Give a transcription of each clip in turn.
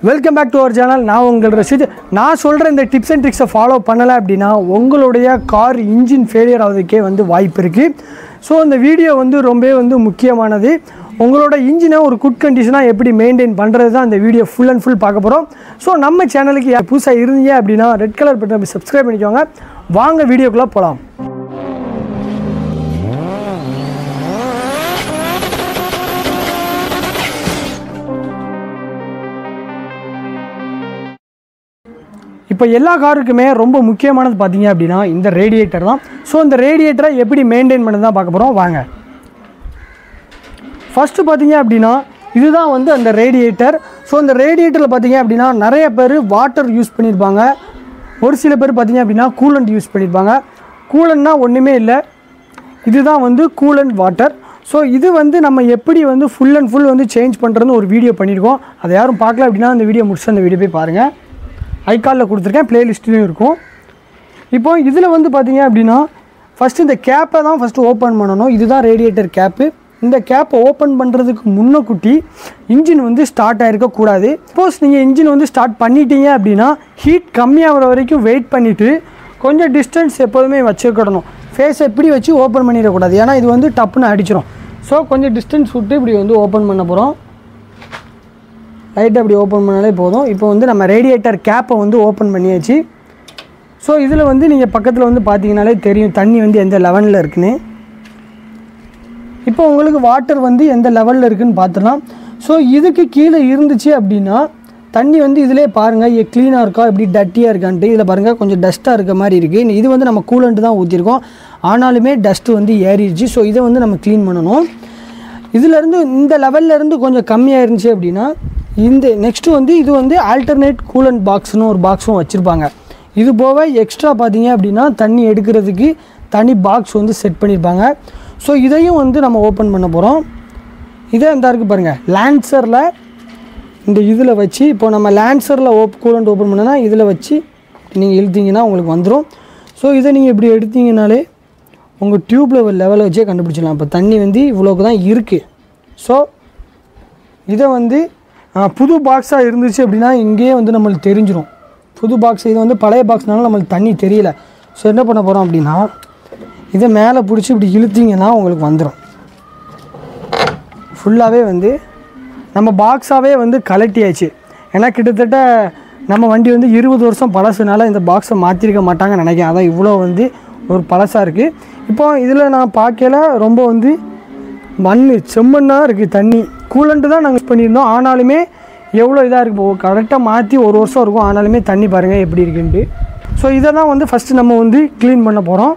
Welcome back to our channel. நான் உங்கள் ரஷீத். நான் சொல்கிற இந்த டிப்ஸ் அண்ட் ட்ரிக்ஸை ஃபாலோ பண்ணலை அப்படின்னா உங்களுடைய கார் இன்ஜின் ஃபெயிலியர் ஆகிறதுக்கே வாய்ப்பு இருக்குது. ஸோ இந்த வீடியோ ரொம்ப முக்கியமானது. உங்களோட இன்ஜினை ஒரு குட் கண்டிஷனாக எப்படி மெயின்டைன் பண்ணுறது தான் இந்த வீடியோ ஃபுல் அண்ட் ஃபுல் பார்க்க போகிறோம். ஸோ நம்ம சேனலுக்கு புதுசாக இருந்தீங்க அப்படின்னா ரெட் கலர் பட்டனை சப்ஸ்கிரைப் பண்ணிக்கோங்க. வாங்க வீடியோக்குள்ளே போகலாம். இப்போ எல்லா காருக்குமே ரொம்ப முக்கியமானது பார்த்தீங்க அப்படின்னா இந்த ரேடியேட்டர் தான். ஸோ இந்த ரேடியேட்டரை எப்படி மெயின்டைன் பண்ண தான் பார்க்க போகிறோம். வாங்க. ஃபஸ்ட்டு பார்த்தீங்க அப்படின்னா இதுதான் அந்த ரேடியேட்டர். ஸோ இந்த ரேடியேட்டரில் பார்த்தீங்க அப்படின்னா நிறைய பேர் வாட்டர் யூஸ் பண்ணியிருப்பாங்க. ஒரு சில பேர் பார்த்தீங்க அப்படின்னா கூலண்ட் யூஸ் பண்ணியிருப்பாங்க. கூலண்ட்னா ஒன்றுமே இல்லை, இதுதான் கூலண்ட் வாட்டர். ஸோ இது நம்ம எப்படி ஃபுல் அண்ட் ஃபுல் சேஞ்ச் பண்ணுறதுன்னு ஒரு வீடியோ பண்ணியிருக்கோம். அதை யாரும் பார்க்கல அப்படின்னா அந்த வீடியோ முடிச்சு அந்த வீடியோ போய் பாருங்கள். ஐகாலில் கொடுத்துருக்கேன், ப்ளேலிஸ்ட்லேயும் இருக்கும். இப்போ இதில் பார்த்தீங்க அப்படின்னா ஃபஸ்ட்டு இந்த கேப்பை தான் ஃபஸ்ட்டு ஓப்பன் பண்ணணும். இதுதான் ரேடியேட்டர் கேப்பு. இந்த கேப்பை ஓப்பன் பண்ணுறதுக்கு முன்னக்கூட்டி இன்ஜின் ஸ்டார்ட் ஆகிருக்கக்கூடாது. சப்போஸ் நீங்கள் இன்ஜின் ஸ்டார்ட் பண்ணிட்டீங்க அப்படின்னா ஹீட் கம்மியாகிற வரைக்கும் வெயிட் பண்ணிவிட்டு கொஞ்சம் டிஸ்டன்ஸ் எப்போதுமே வச்சுக்கிடணும். ஃபேஸை எப்படி வச்சு ஓப்பன் பண்ணிடக்கூடாது, ஏன்னா இது டப்புன்னு அடிச்சிடும். ஸோ கொஞ்சம் டிஸ்டன்ஸ் விட்டு இப்படி ஓப்பன் பண்ண போகிறோம். லைட்டாக அப்படி ஓப்பன் பண்ணாலே போதும். இப்போ நம்ம ரேடியேட்டர் கேப்பை ஓப்பன் பண்ணியாச்சு. ஸோ இதில் நீங்கள் பக்கத்தில் பார்த்தீங்கனாலே தெரியும் தண்ணி எந்த லெவலில் இருக்குன்னு. இப்போ உங்களுக்கு வாட்டர் எந்த லெவலில் இருக்குதுன்னு பார்த்துலாம். ஸோ இதுக்கு கீழே இருந்துச்சு அப்படின்னா தண்ணி இதிலே பாருங்கள் க்ளீனாக இருக்கா, எப்படி டட்டியாக இருக்கான்ட்டு. இதில் பாருங்கள் கொஞ்சம் டஸ்ட்டாக இருக்க மாதிரி இருக்குது. இது நம்ம கூலண்ட்டு தான் ஊற்றிருக்கோம், ஆனாலுமே டஸ்ட்டு ஏறிடுச்சு. ஸோ இதை நம்ம க்ளீன் பண்ணணும். இதிலேருந்து இந்த லெவல்லேருந்து கொஞ்சம் கம்மியாக இருந்துச்சு அப்படின்னா இந்த நெக்ஸ்ட்டு இது ஆல்டர்னேட் கூலண்ட் பாக்ஸ்னு ஒரு பாக்ஸும் வச்சுருப்பாங்க. இது போக எக்ஸ்ட்ரா பார்த்தீங்க அப்படின்னா தண்ணி எடுக்கிறதுக்கு தனி பாக்ஸ் செட் பண்ணியிருப்பாங்க. ஸோ இதையும் நம்ம ஓப்பன் பண்ண போகிறோம். இதே இருக்குது பாருங்கள், லான்சரில் இந்த இதில் வச்சு இப்போ நம்ம லான்சரில் கூலண்ட் ஓப்பன் பண்ணனா இதில் வச்சு நீங்கள் இழுத்தீங்கன்னா உங்களுக்கு வந்துடும். ஸோ இதை நீங்கள் இப்படி எடுத்தீங்கனாலே உங்கள் டியூப்பில் லெவலை வச்சே கண்டுபிடிச்சிடலாம். இப்போ தண்ணி இவ்வளோக்கு தான் இருக்குது. ஸோ இதை புது பாக்ஸாக இருந்துச்சு அப்படின்னா இங்கேயே நம்மளுக்கு தெரிஞ்சிடும். புது பாக்ஸ் இது பழைய பாக்ஸ்னால நம்மளுக்கு தண்ணி தெரியல. ஸோ என்ன பண்ண போகிறோம் அப்படின்னா இதை மேலே பிடிச்சி இப்படி இழுத்திங்கன்னா உங்களுக்கு வந்துடும். ஃபுல்லாகவே நம்ம பாக்ஸாகவே கலட்டியாச்சு. ஏன்னா கிட்டத்தட்ட நம்ம வண்டி 20 வருஷம் பழசுனால இந்த பாக்ஸை மாற்றிருக்க மாட்டாங்கன்னு நினைக்கிறேன். அதான் இவ்வளோ ஒரு பழசாக இருக்குது. இப்போ இதில் நான் பார்க்கல ரொம்ப மண் செம்மண்ணாக இருக்குது. தண்ணி கூலண்ட்டு தான் நாங்கள் யூஸ் பண்ணியிருந்தோம், ஆனாலுமே எவ்வளோ இதாக இருக்குது. கரெக்டாக மாற்றி 1 வருஷம் இருக்கும், ஆனாலுமே தண்ணி பாருங்கள் எப்படி இருக்குன்ட்டு. ஸோ இதை தான் ஃபஸ்ட்டு நம்ம க்ளீன் பண்ண போகிறோம்.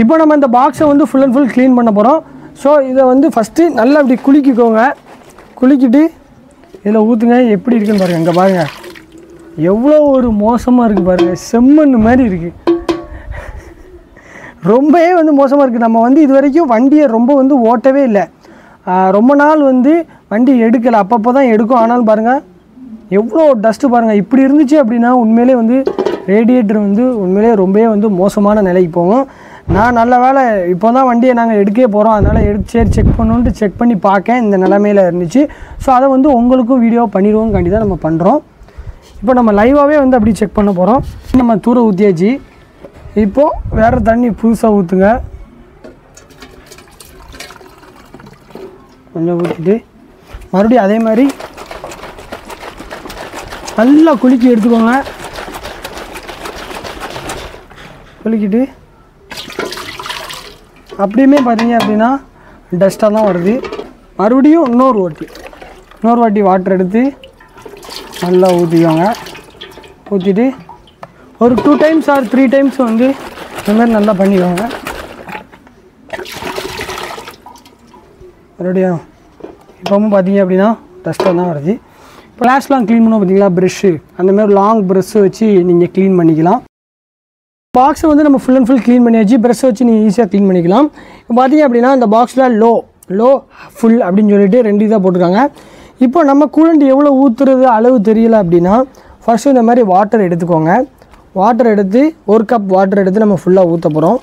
இப்போ நம்ம இந்த பாக்ஸை ஃபுல் அண்ட் ஃபுல் க்ளீன் பண்ண போகிறோம். ஸோ இதை ஃபஸ்ட்டு நல்லா இப்படி குலுக்கிக்கோங்க. குலுக்கிட்டு இதில் ஊற்றுங்க. எப்படி இருக்குன்னு பாருங்கள். இங்கே பாருங்கள் எவ்வளோ ஒரு மோசமாக இருக்குது பாருங்கள், செம்மண் மாதிரி இருக்குது. ரொம்பவே மோசமாக இருக்குது. நம்ம இது வரைக்கும் வண்டியை ரொம்ப ஓட்டவே இல்லை. ரொம்ப நாள் வண்டி எடுக்கலை, அப்பப்போ தான் எடுக்கும். ஆனாலும் பாருங்கள் எவ்வளோ டஸ்ட்டு பாருங்கள். இப்படி இருந்துச்சு அப்படின்னா உண்மையிலே ரேடியேட்டர் உண்மையிலே ரொம்பவே மோசமான நிலைக்கு போகும். நான் நல்ல வேலை இப்போ தான் வண்டியை நாங்கள் எடுக்கவே போகிறோம், அதனால் சரி செக் பண்ணணுன்ட்டு செக் பண்ணி பார்க்கேன், இந்த நிலமையில் இருந்துச்சு. ஸோ அதை உங்களுக்கும் வீடியோ பண்ணிடுவோங்காண்டி தான் நம்ம பண்ணுறோம். இப்போ நம்ம லைவாகவே அப்படி செக் பண்ண போகிறோம். நம்ம தூர ஊற்றியாச்சு. இப்போது வேறு தண்ணி புதுசாக ஊற்றுங்க. கொஞ்சம் ஊற்றிட்டு மறுபடியும் அதே மாதிரி நல்லா குலுக்கி எடுத்துக்கோங்க. குலுக்கிட்டு அப்படியுமே பார்த்தீங்க அப்படின்னா டஸ்ட்டாக தான் வருது. மறுபடியும் இன்னொரு வாட்டி வாட்டர் எடுத்து நல்லா ஊற்றிக்கோங்க. ஊற்றிட்டு ஒரு 2 டைம்ஸ் ஆர் 3 டைம்ஸ் இந்த மாதிரி நல்லா பண்ணிக்கோங்க. மறுபடியும் இப்போவும் பார்த்தீங்க அப்படின்னா டஸ்ட்டாக தான் வருது. இப்போ கிளாஸ்லாம் க்ளீன் பண்ணோம் பார்த்தீங்களா, ப்ரெஷ்ஷு அந்தமாதிரி லாங் ப்ரெஷ்ஷை வச்சு நீங்கள் க்ளீன் பண்ணிக்கலாம். பாக்ஸை நம்ம ஃபுல் அண்ட் ஃபுல் க்ளீன் பண்ணியாச்சு. ப்ரெஷ்ஷை வச்சு நீங்கள் ஈஸியாக க்ளீன் பண்ணிக்கலாம். இப்போ பார்த்தீங்க அப்படின்னா இந்த பாக்ஸில் லோ ஃபுல் அப்படின்னு சொல்லிட்டு 2 இதாக போட்டிருக்காங்க. இப்போ நம்ம கூலண்ட் எவ்வளோ ஊற்றுறது அளவு தெரியல அப்படின்னா ஃபஸ்ட்டு இந்த மாதிரி வாட்டர் எடுத்துக்கோங்க. வாட்டர் எடுத்து 1 கப் வாட்டர் எடுத்து நம்ம ஃபுல்லாக ஊற்ற போகிறோம்.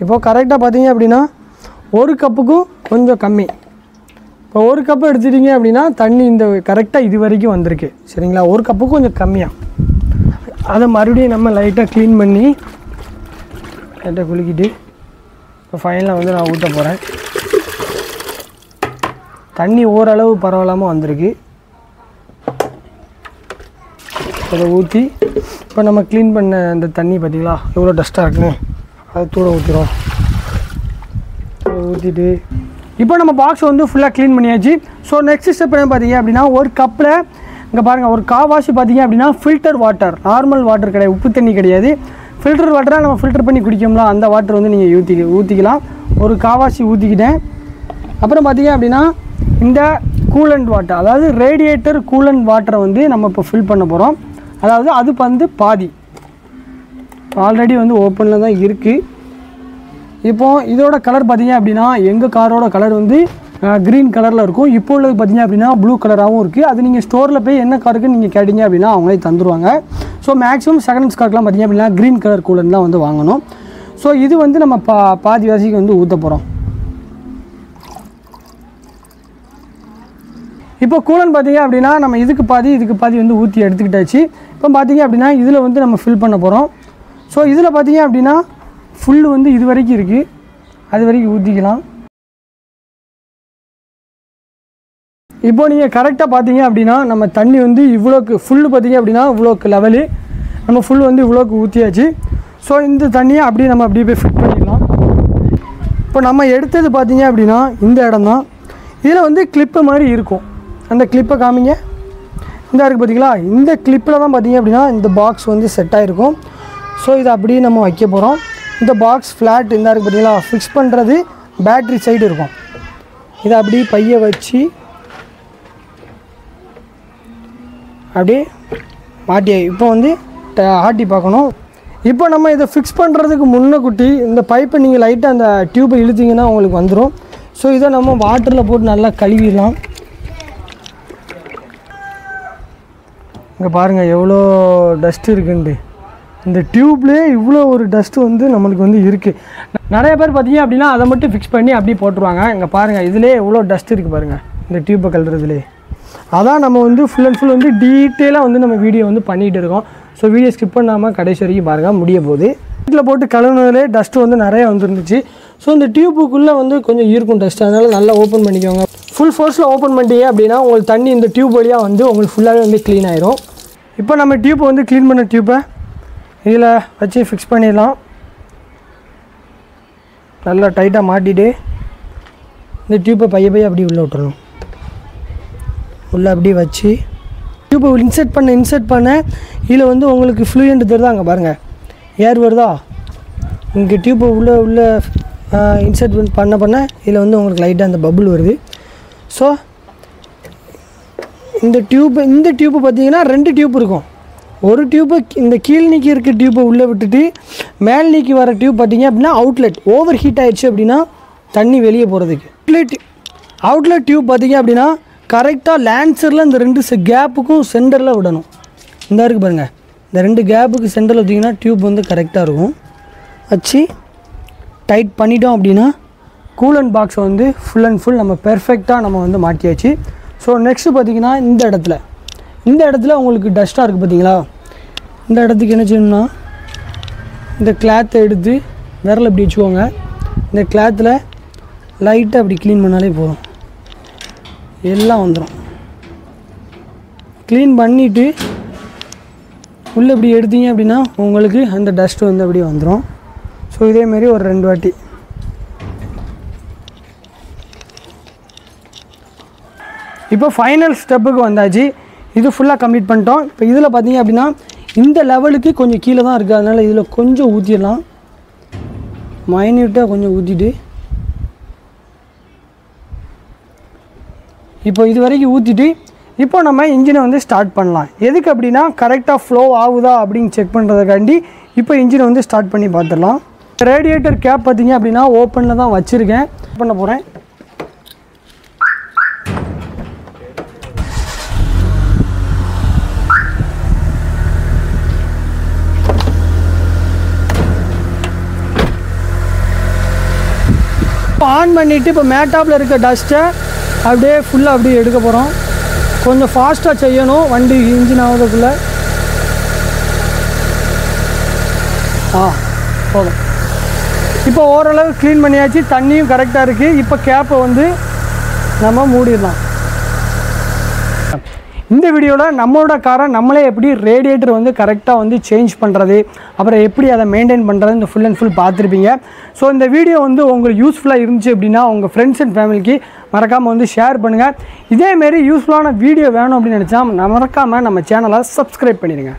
இப்போது கரெக்டாக பார்த்தீங்க அப்படின்னா ஒரு கப்புக்கும் கொஞ்சம் கம்மி. இப்போ ஒரு கப்பு எடுத்துட்டிங்க அப்படின்னா தண்ணி இந்த கரெக்டாக இது வரைக்கும் வந்திருக்கு சரிங்களா. ஒரு கப்புக்கும் கொஞ்சம் கம்மியாக அதை மறுபடியும் நம்ம லைட்டாக க்ளீன் பண்ணி லைட்டாக குலுக்கிட்டு இப்போ ஃபைனலாக வந்து நான் ஊற்ற போகிறேன். தண்ணி ஓரளவு பரவாயில்லாமல் வந்திருக்கு. அதை ஊற்றி இப்போ நம்ம க்ளீன் பண்ண அந்த தண்ணி பார்த்திங்களா எவ்வளோ டஸ்ட்டாக இருக்குன்னு அதை தூர ஊற்றிடும். ஊற்றிட்டு இப்போ நம்ம பாக்ஸ் வந்து ஃபுல்லாக க்ளீன் பண்ணியாச்சு. ஸோ நெக்ஸ்ட் ஸ்டெப் என்ன பார்த்தீங்க அப்படின்னா ஒரு கப்பில் இங்கே பாருங்கள் ஒரு காவாசி பார்த்தீங்க அப்படின்னா ஃபில்டர் வாட்டர், நார்மல் வாட்டர் கிடையாது, உப்பு தண்ணி கிடையாது, ஃபில்டர் வாட்டராக நம்ம ஃபில்டர் பண்ணி குடிக்கோம்ல அந்த வாட்டர் வந்து நீங்கள் ஊற்றிக்கலாம். ஒரு காவாசி ஊற்றிக்கிட்டேன். அப்புறம் பார்த்தீங்க அப்படின்னா இந்த கூலண்ட் வாட்டர், அதாவது ரேடியேட்டர் கூலண்ட் வாட்டரை வந்து நம்ம இப்போ ஃபில் பண்ண போகிறோம். அதாவது அது வந்து பாதி ஆல்ரெடி வந்து ஓப்பனில் தான் இருக்குது. இப்போது இதோட கலர் பார்த்தீங்க அப்படின்னா எங்கள் காரோட கலர் வந்து க்ரீன் கலரில் இருக்கும். இப்போ உள்ளது பார்த்தீங்க அப்படின்னா ப்ளூ கலராகவும் இருக்குது. அது நீங்கள் ஸ்டோரில் போய் என்ன காருக்குன்னு நீங்கள் கேட்டிங்க அப்படின்னா அவங்களே தந்துடுவாங்க. ஸோ மேக்ஸிமம் செகண்ட் ஹேண்ட்ஸ் காருக்குலாம் பார்த்தீங்க அப்படின்னா க்ரீன் கலர் கூலண்ட் தான் வந்து வாங்கணும். ஸோ இது வந்து நம்ம பாதி வாசிக்கு வந்து ஊற்ற போகிறோம். இப்போ கூலண்ட் பார்த்தீங்க அப்படின்னா நம்ம இதுக்கு பாதி வந்து ஊற்றி எடுத்துக்கிட்டாச்சு. இப்போ பார்த்தீங்க அப்படின்னா இதில் வந்து நம்ம ஃபில் பண்ண போகிறோம். ஸோ இதில் பார்த்தீங்க அப்படின்னா ஃபுல்லு வந்து இது வரைக்கும் இருக்குது, அது வரைக்கும் ஊற்றிக்கலாம். இப்போ நீங்கள் கரெக்டாக பார்த்தீங்க அப்படின்னா நம்ம தண்ணி வந்து இவ்வளோக்கு ஃபுல்லு பார்த்தீங்க அப்படின்னா இவ்வளோக்கு லெவலு நம்ம ஃபுல் வந்து இவ்வளோக்கு ஊற்றியாச்சு. ஸோ இந்த தண்ணியை அப்படியே நம்ம அப்படியே போய் ஃபிட் பண்ணிக்கலாம். இப்போ நம்ம எடுத்தது பார்த்தீங்க அப்படின்னா இந்த இடம் தான். இதில் வந்து கிளிப்பு மாதிரி இருக்கும். அந்த கிளிப்பை காமிங்க. இந்த இருக்குது பார்த்தீங்களா, இந்த கிளிப்பில் தான் பார்த்தீங்க அப்படின்னா இந்த பாக்ஸ் வந்து செட் ஆகிருக்கும். ஸோ இதை அப்படியே நம்ம வைக்க போகிறோம். இந்த பாக்ஸ் ஃப்ளாட் இந்த இருக்குது பார்த்தீங்களா, ஃபிக்ஸ் பண்ணுறது பேட்ரி சைடு இருக்கும். இதை அப்படியே பையை வச்சு அப்படியே மாட்டி இப்போ வந்து ஆட்டி பார்க்கணும். இப்போ நம்ம இதை ஃபிக்ஸ் பண்ணுறதுக்கு முன்னக்கூட்டி இந்த பைப்பை நீங்கள் லைட்டாக அந்த டியூப்பை இழுத்திங்கன்னா உங்களுக்கு வந்துடும். ஸோ இதை நம்ம வாட்டரில் போட்டு நல்லா கழுவிடலாம். இங்கே பாருங்கள் எவ்வளோ டஸ்ட் இருக்குன்ட்டு. இந்த டியூப்லேயே இவ்வளோ ஒரு டஸ்ட்டு வந்து நம்மளுக்கு வந்து இருக்குது. நிறைய பேர் பார்த்தீங்க அப்படின்னா அதை மட்டும் ஃபிக்ஸ் பண்ணி அப்படியே போட்டுருவாங்க. இங்கே பாருங்கள் இதிலே எவ்வளோ டஸ்ட் இருக்குது பாருங்கள் இந்த டியூப்பை கழுறதுலே. அதான் நம்ம வந்து ஃபுல் அண்ட் ஃபுல் வந்து டீட்டெயிலாக வந்து நம்ம வீடியோ வந்து பண்ணிகிட்டு இருக்கோம். ஸோ வீடியோ ஸ்கிப் பண்ணாமல் கடைசி வரைக்கும் பாருங்கள், முடிய போகுது. வீட்டில் போட்டு கழுவுனதுலே டஸ்ட்டு வந்து நிறையா வந்துருந்துச்சு. ஸோ இந்த டியூப்புக்குள்ளே வந்து கொஞ்சம் இருக்கும் டஸ்ட், அதனால் நல்லா ஓப்பன் பண்ணிக்கோங்க. ஃபுல் ஃபோர்ஸில் ஓப்பன் பண்ணிட்டீங்க அப்படின்னா உங்களுக்கு தண்ணி இந்த டியூப் வழியாக வந்து உங்களுக்கு ஃபுல்லாகவே வந்து க்ளீன் ஆயிரும். இப்போ நம்ம டியூப்பை வந்து க்ளீன் பண்ண டியூப்பை இதில் வச்சு ஃபிக்ஸ் பண்ணிடலாம். நல்லா டைட்டாக மாட்டிட்டு இந்த டியூப்பை பைய அப்படியே உள்ளே விட்டுறணும். உள்ளே அப்படியே வச்சு டியூப்பை இன்சர்ட் பண்ண இதில் வந்து உங்களுக்கு ஃப்ளூயண்ட் தருதா, அங்கே பாருங்கள் ஏர் வருதா, இங்கே டியூப்பை உள்ளே இன்சர்ட் பண்ண இதில் வந்து உங்களுக்கு லைட்டாக அந்த பபுள் வருது. ஸோ இந்த டியூப்பு பார்த்தீங்கன்னா 2 டியூப் இருக்கும். ஒரு டியூப்பை இந்த கீழ் நீக்கி இருக்க டியூப்பை உள்ளே விட்டுட்டு மேல் நீக்கி வர டியூப் பார்த்தீங்க அப்படின்னா அவுட்லெட் ஓவர் ஹீட் ஆகிடுச்சு அப்படின்னா தண்ணி வெளியே போகிறதுக்கு. அவுட்லெட் டியூப் பார்த்தீங்க அப்படின்னா கரெக்டாக லேன்சரில் இந்த 2 கேப்புக்கும் சென்டரில் விடணும். இந்த இருக்குது பாருங்கள், இந்த 2 கேப்புக்கு சென்டரில் வச்சிங்கன்னா டியூப் வந்து கரெக்டாக இருக்கும். வச்சு டைட் பண்ணிட்டோம் அப்படின்னா கூலண்ட் பாக்ஸை வந்து ஃபுல் அண்ட் ஃபுல் நம்ம பெர்ஃபெக்டாக நம்ம வந்து மாட்டியாச்சு. ஸோ நெக்ஸ்ட்டு பார்த்திங்கன்னா இந்த இடத்துல உங்களுக்கு டஸ்ட்டாக இருக்குது பார்த்தீங்களா, இந்த இடத்துக்கு என்ன செய்யணும்னா இந்த கிளாத்தை எடுத்து விரல் இப்படி வச்சுக்கோங்க. இந்த கிளாத்தில் லைட்டாக அப்படி க்ளீன் பண்ணாலே போதும், எல்லாம் வந்துடும். க்ளீன் பண்ணிவிட்டு உள்ளே இப்படி எடுத்தீங்க அப்படின்னா உங்களுக்கு அந்த டஸ்ட்டு வந்து அப்படியே வந்துடும். ஸோ இதேமாரி ஒரு 2 வாட்டி. இப்போ ஃபைனல் ஸ்டெப்புக்கு வந்தாச்சு. இது ஃபுல்லாக கம்ப்ளீட் பண்ணிட்டோம். இப்போ இதில் பார்த்தீங்க அப்படின்னா இந்த லெவலுக்கு கொஞ்சம் கீழே தான் இருக்குது, அதனால் இதில் கொஞ்சம் ஊற்றிடலாம். மைன்யூட்டாக கொஞ்சம் ஊற்றிட்டு இப்போ இது வரைக்கும் ஊற்றிட்டு இப்போ நம்ம இன்ஜினை வந்து ஸ்டார்ட் பண்ணலாம். எதுக்கு அப்படின்னா கரெக்டாக ஃப்ளோ ஆகுதா அப்படின்னு செக் பண்ணுறதுக்காண்டி இப்போ இன்ஜினை வந்து ஸ்டார்ட் பண்ணி பார்த்துடலாம். ரேடியேட்டர் கேப் பார்த்தீங்க அப்படின்னா ஓப்பனில் தான் வச்சுருக்கேன், பண்ண போகிறேன். இப்போ ஆன் பண்ணிவிட்டு இப்போ மேட்டாப்பில் இருக்க டஸ்ட்டை அப்படியே ஃபுல்லாக அப்படியே எடுக்க போகிறோம். கொஞ்சம் ஃபாஸ்ட்டாக செய்யணும் வண்டி இன்ஜின் ஆகுறதுக்குள்ளே. போதும். இப்போ ஓரளவு க்ளீன் பண்ணியாச்சு, தண்ணியும் கரெக்டாக இருக்குது. இப்போ கேப்பை வந்து நம்ம மூடிடலாம். இந்த வீடியோவில் நம்மளோட காரை நம்மளே எப்படி ரேடியேட்டர் வந்து கரெக்டாக வந்து சேஞ்ச் பண்ணுறது, அப்புறம் எப்படி அதை மெயின்டைன் பண்ணுறது இந்த ஃபுல் அண்ட் ஃபுல் பார்த்துருப்பீங்க. ஸோ இந்த வீடியோ வந்து உங்களுக்கு யூஸ்ஃபுல்லாக இருந்துச்சு அப்படின்னா உங்கள் ஃப்ரெண்ட்ஸ் அண்ட் ஃபேமிலிக்கு மறக்காமல் வந்து ஷேர் பண்ணுங்கள். இதேமாரி யூஸ்ஃபுல்லான வீடியோ வேணும் அப்படின்னு நினச்சா மறக்காமல் நம்ம சேனலை சப்ஸ்கிரைப் பண்ணிடுங்க.